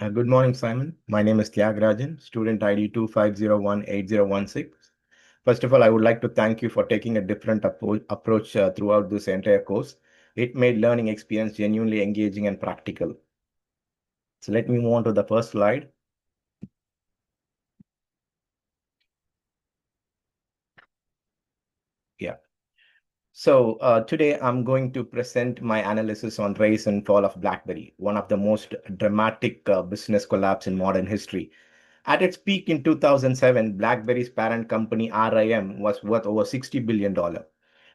Good morning, Simon. My name is Tyagarajan, student ID 25018016. First of all, I would like to thank you for taking a different approach throughout this entire course. It made learning experience genuinely engaging and practical. So let me move on to the first slide. Yeah. So today I'm going to present my analysis on rise and fall of BlackBerry, one of the most dramatic business collapse in modern history. At its peak in 2007, BlackBerry's parent company RIM was worth over $60 billion.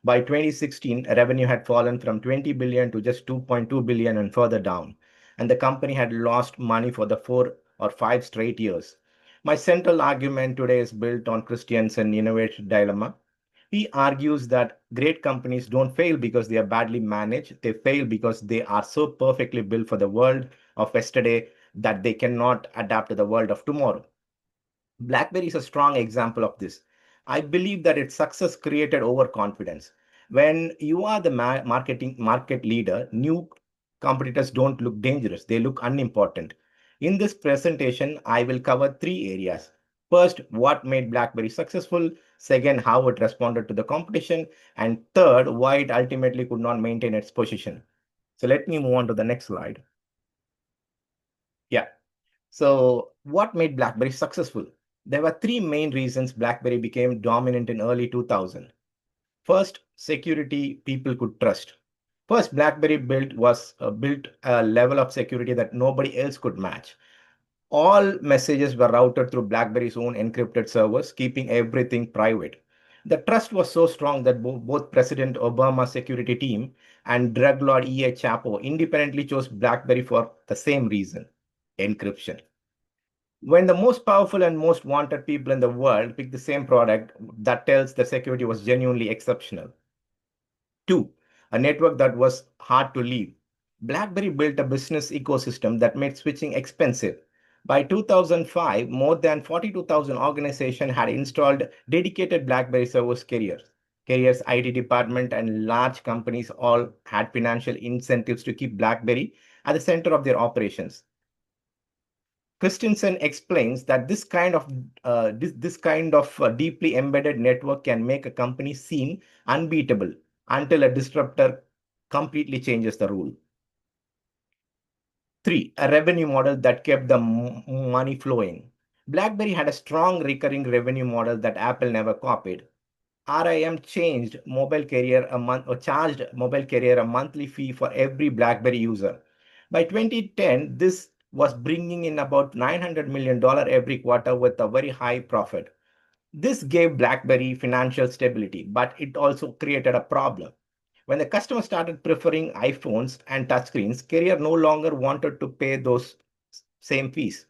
By 2016, revenue had fallen from 20 billion to just 2.2 billion and further down, and the company had lost money for the 4 or 5 straight years. My central argument today is built on Christiansen's innovation dilemma. He argues that great companies don't fail because they are badly managed. They fail because they are so perfectly built for the world of yesterday that they cannot adapt to the world of tomorrow. BlackBerry is a strong example of this. I believe that its success created overconfidence. When you are the market leader, new competitors don't look dangerous, they look unimportant. In this presentation, I will cover three areas. First, what made BlackBerry successful. Second, how it responded to the competition. And third, why it ultimately could not maintain its position. So let me move on to the next slide. Yeah. So, what made BlackBerry successful? There were three main reasons BlackBerry became dominant in early 2000. First, security people could trust. First, BlackBerry built a level of security that nobody else could match. All messages were routed through BlackBerry's own encrypted servers, keeping everything private. The trust was so strong that both President Obama's security team and drug lord E.A. Chapo independently chose BlackBerry for the same reason: encryption. When the most powerful and most wanted people in the world pick the same product, that tells the security was genuinely exceptional. Two, a network that was hard to leave. BlackBerry built a business ecosystem that made switching expensive. By 2005, more than 42,000 organizations had installed dedicated BlackBerry service carriers. Carriers, IT department, and large companies all had financial incentives to keep BlackBerry at the center of their operations. Christensen explains that this kind of deeply embedded network can make a company seem unbeatable until a disruptor completely changes the rule. Three, a revenue model that kept the money flowing. BlackBerry had a strong recurring revenue model that Apple never copied. RIM charged mobile carrier a monthly fee for every BlackBerry user. By 2010, this was bringing in about $900 million every quarter with a very high profit. This gave BlackBerry financial stability, but it also created a problem. When the customer started preferring iPhones and touchscreens, carrier no longer wanted to pay those same fees.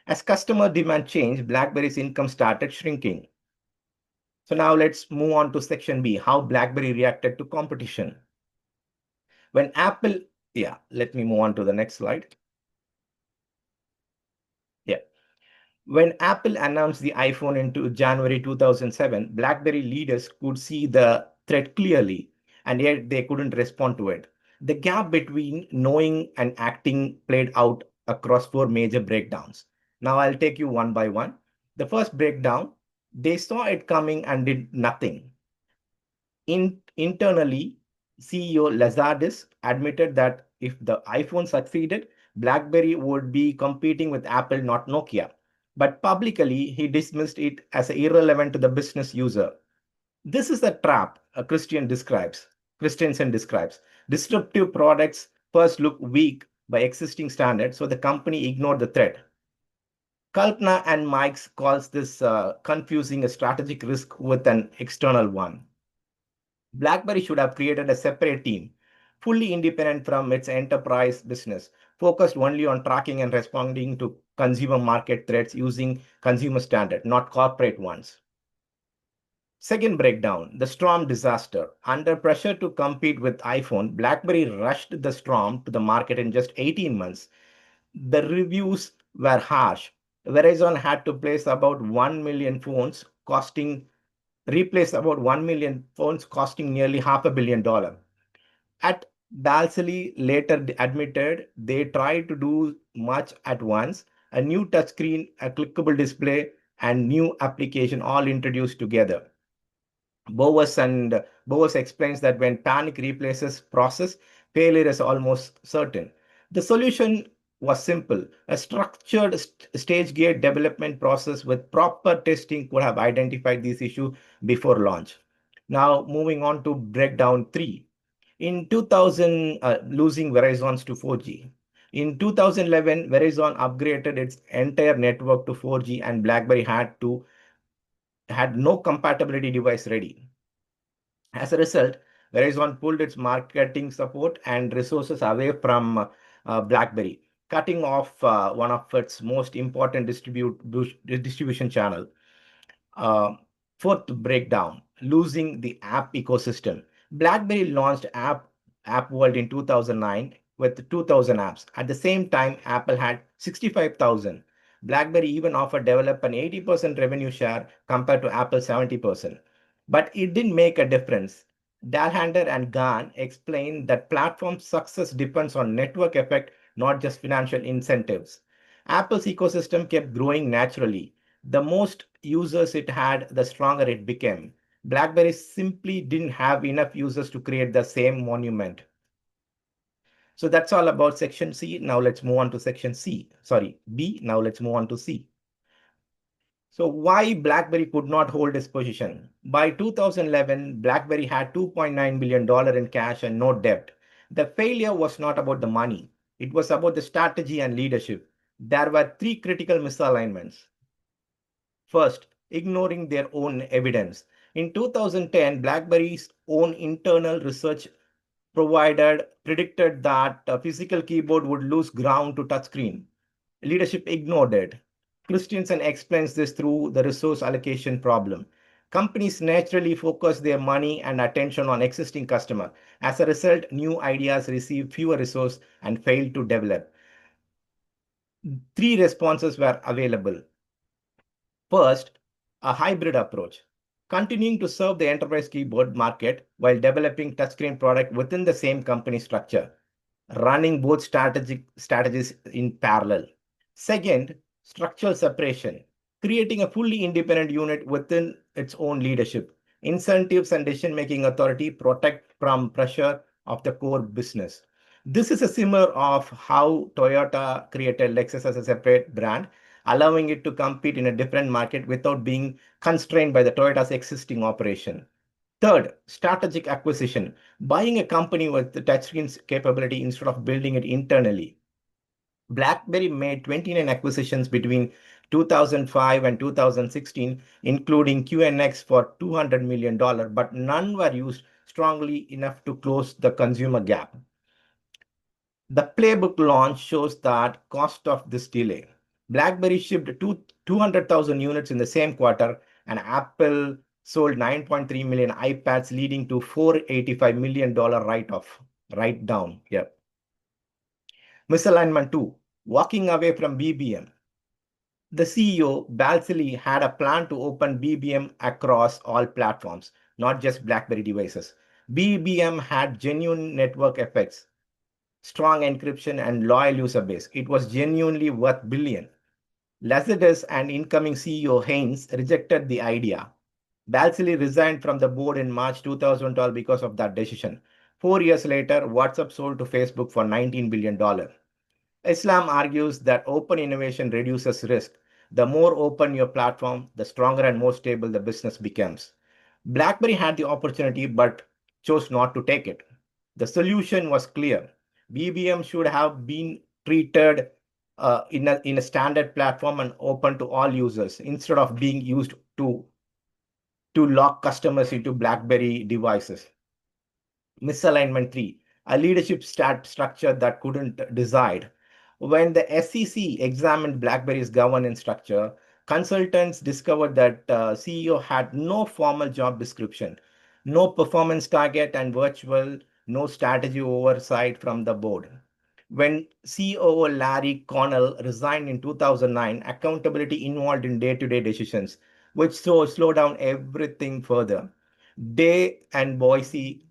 As customer demand changed, BlackBerry's income started shrinking. So now let's move on to section B, how BlackBerry reacted to competition. When Apple, yeah, let me move on to the next slide. Yeah. When Apple announced the iPhone into January 2007, BlackBerry leaders could see the threat clearly, and yet they couldn't respond to it. The gap between knowing and acting played out across four major breakdowns. Now I'll take you one by one. The first breakdown, they saw it coming and did nothing. Internally, CEO Lazardis admitted that if the iPhone succeeded, BlackBerry would be competing with Apple, not Nokia. But publicly, he dismissed it as irrelevant to the business user. This is the trap Christensen describes. Disruptive products first look weak by existing standards, so the company ignored the threat. Kalpana and Mike's calls this confusing a strategic risk with an external one. BlackBerry should have created a separate team, fully independent from its enterprise business, focused only on tracking and responding to consumer market threats using consumer standard, not corporate ones. Second breakdown, the Storm disaster. Under pressure to compete with iPhone, BlackBerry rushed the Storm to the market in just 18 months. The reviews were harsh. Verizon had to place about 1 million phones costing replace about 1 million phones costing nearly $500 million. At Balsillie later admitted they tried to do much at once, a new touchscreen, a clickable display, and new application all introduced together. Bowers explains that when panic replaces process, failure is almost certain. The solution was simple. A structured stage gate development process with proper testing could have identified these issues before launch. Now, moving on to breakdown three. In 2000, losing Verizon's to 4G. In 2011, Verizon upgraded its entire network to 4G, and BlackBerry had no compatibility device ready. As a result, Verizon pulled its marketing support and resources away from BlackBerry, cutting off one of its most important distribution channel. Uh, Fourth breakdown, losing the app ecosystem. BlackBerry launched App World in 2009 with 2,000 apps. At the same time, Apple had 65,000. BlackBerry even offered developer an 80% revenue share compared to Apple's 70%. But it didn't make a difference. Dalhander and Gahn explained that platform success depends on network effect, not just financial incentives. Apple's ecosystem kept growing naturally. The most users it had, the stronger it became. BlackBerry simply didn't have enough users to create the same monument. So that's all about section C. Now let's move on to section C. Sorry, B. Now let's move on to C. So why BlackBerry could not hold its position? By 2011, BlackBerry had $2.9 billion in cash and no debt. The failure was not about the money. It was about the strategy and leadership. There were three critical misalignments. First, ignoring their own evidence. In 2010, BlackBerry's own internal research provided predicted that a physical keyboard would lose ground to touchscreen. Leadership ignored it. Christensen explains this through the resource allocation problem. Companies naturally focus their money and attention on existing customers. As a result, new ideas receive fewer resources and fail to develop. Three responses were available. First, a hybrid approach, continuing to serve the enterprise keyboard market while developing touchscreen product within the same company structure, running both strategies in parallel. Second, structural separation, creating a fully independent unit within its own leadership. Incentives and decision-making authority protect from pressure of the core business. This is a similar of how Toyota created Lexus as a separate brand, allowing it to compete in a different market without being constrained by the Toyota's existing operation. Third, strategic acquisition, buying a company with the touchscreen capability instead of building it internally. BlackBerry made 29 acquisitions between 2005 and 2016, including QNX for $200 million, but none were used strongly enough to close the consumer gap. The playbook launch shows that cost of this delay. BlackBerry shipped 200,000 units in the same quarter, and Apple sold 9.3 million iPads, leading to $485 million write down. Yeah. Misalignment 2, walking away from BBM. The CEO, Balsillie, had a plan to open BBM across all platforms, not just BlackBerry devices. BBM had genuine network effects, strong encryption, and loyal user base. It was genuinely worth billion. Lazarus and incoming CEO Haynes rejected the idea. Balsillie resigned from the board in March 2012 because of that decision. 4 years later, WhatsApp sold to Facebook for $19 billion. Islam argues that open innovation reduces risk. The more open your platform, the stronger and more stable the business becomes. BlackBerry had the opportunity but chose not to take it. The solution was clear. BBM should have been treated in a standard platform and open to all users instead of being used to lock customers into BlackBerry devices. Misalignment 3, a leadership structure that couldn't decide. When the SEC examined BlackBerry's governance structure, consultants discovered that CEO had no formal job description, no performance target, and no strategy oversight from the board. When COO Larry Connell resigned in 2009, accountability involved in day-to-day decisions, which slowed down everything further. Day and Boise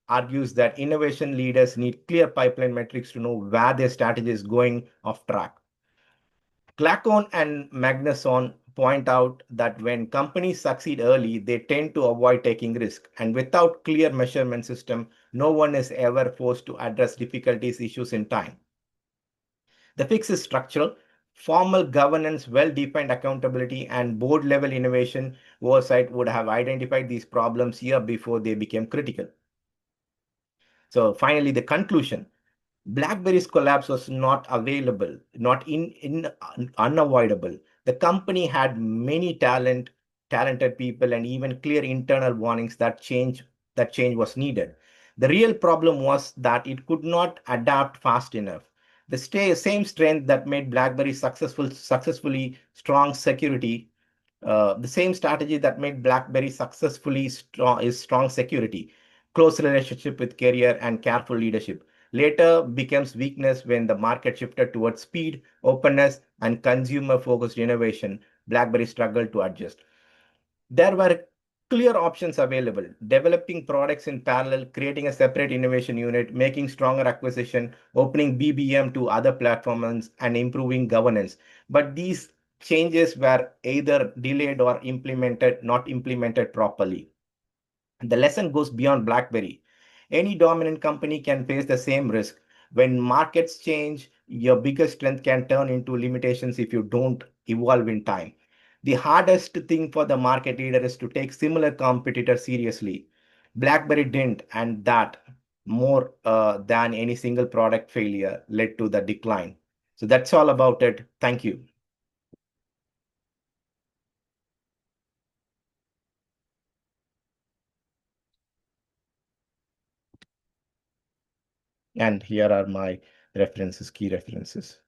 argues that innovation leaders need clear pipeline metrics to know where their strategy is going off track. Clacon and Magnuson point out that when companies succeed early, they tend to avoid taking risk. And without clear measurement system, no one is ever forced to address difficulties issues in time. The fix is structural. Formal governance, well-defined accountability, and board-level innovation oversight would have identified these problems year before they became critical. So finally, the conclusion. BlackBerry's collapse was not available, not unavoidable. The company had many talented people, and even clear internal warnings that change was needed. The real problem was that it could not adapt fast enough. The same strength that made BlackBerry successfully strong security the same strategy that made BlackBerry successfully strong is strong security, close relationship with carrier, and careful leadership. Later becomes weakness when the market shifted towards speed, openness, and consumer-focused innovation. BlackBerry struggled to adjust. There were clear options available: developing products in parallel, creating a separate innovation unit, making stronger acquisition, opening BBM to other platforms, and improving governance. But these changes were either delayed or not implemented properly. The lesson goes beyond BlackBerry. Any dominant company can face the same risk. When markets change, your biggest strength can turn into limitations if you don't evolve in time. The hardest thing for the market leader is to take similar competitors seriously. BlackBerry didn't, and that more than any single product failure led to the decline. So that's all about it. Thank you. And here are my references, key references.